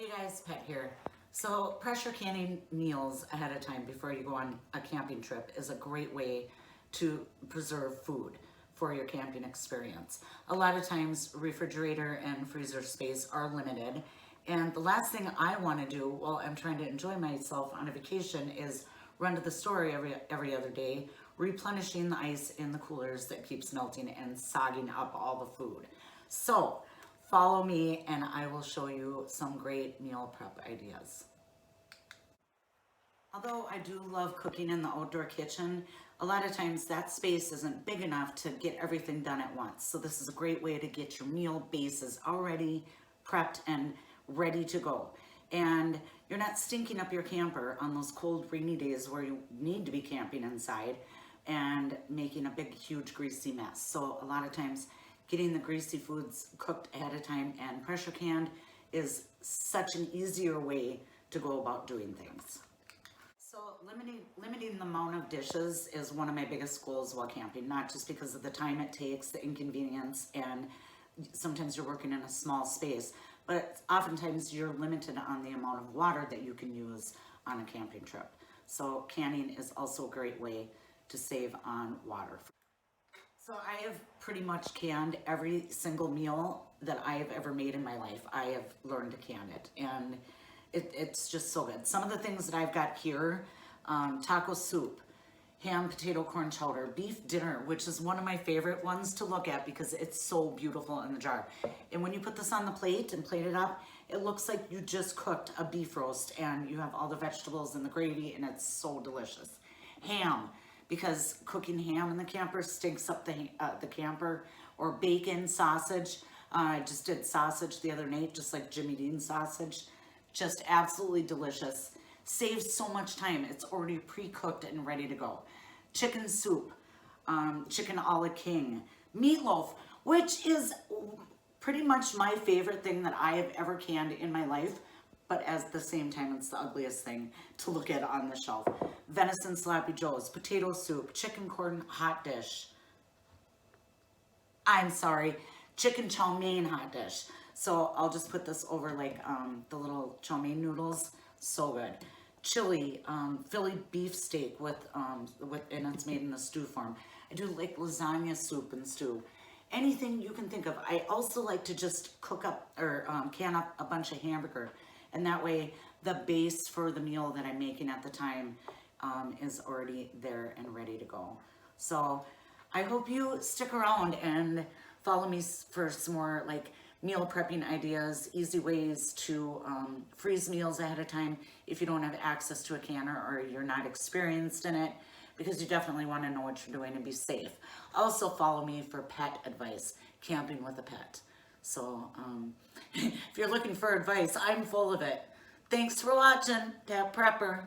Hey guys, Pet here. So pressure canning meals ahead of time before you go on a camping trip is a great way to preserve food for your camping experience. A lot of times refrigerator and freezer space are limited, and the last thing I want to do while I'm trying to enjoy myself on a vacation is run to the store every other day, replenishing the ice in the coolers that keeps melting and sogging up all the food. So follow me and I will show you some great meal prep ideas. Although I do love cooking in the outdoor kitchen, a lot of times that space isn't big enough to get everything done at once. So this is a great way to get your meal bases already prepped and ready to go. And you're not stinking up your camper on those cold, rainy days where you need to be camping inside and making a big, huge, greasy mess. So a lot of times getting the greasy foods cooked ahead of time and pressure canned is such an easier way to go about doing things. So limiting the amount of dishes is one of my biggest goals while camping, not just because of the time it takes, the inconvenience, and sometimes you're working in a small space, but oftentimes you're limited on the amount of water that you can use on a camping trip. So canning is also a great way to save on water. So I have pretty much canned every single meal that I have ever made in my life. I have learned to can it, and it's just so good. Some of the things that I've got here, taco soup, ham, potato, corn chowder, beef dinner, which is one of my favorite ones to look at because it's so beautiful in the jar. And when you put this on the plate and plate it up, it looks like you just cooked a beef roast and you have all the vegetables and the gravy, and it's so delicious. Ham, because cooking ham in the camper stinks up the camper. Or bacon, sausage. I just did sausage the other night, just like Jimmy Dean sausage. Just absolutely delicious. Saves so much time. It's already pre-cooked and ready to go. Chicken soup, chicken a la king, meatloaf, which is pretty much my favorite thing that I have ever canned in my life, but at the same time, it's the ugliest thing to look at on the shelf. Venison sloppy joes, potato soup, chicken corn hot dish. I'm sorry, chicken chow mein hot dish. So I'll just put this over like the little chow mein noodles. So good. Chili, Philly beef steak and it's made in a stew form. I do like lasagna soup and stew. Anything you can think of. I also like to just cook up or can up a bunch of hamburger. And that way the base for the meal that I'm making at the time is already there and ready to go. So I hope you stick around and follow me for some more like meal prepping ideas, easy ways to freeze meals ahead of time if you don't have access to a canner or you're not experienced in it, because you definitely want to know what you're doing and be safe. Also follow me for pet advice, camping with a pet. So if you're looking for advice, I'm full of it. Thanks for watching, Pet Prepper.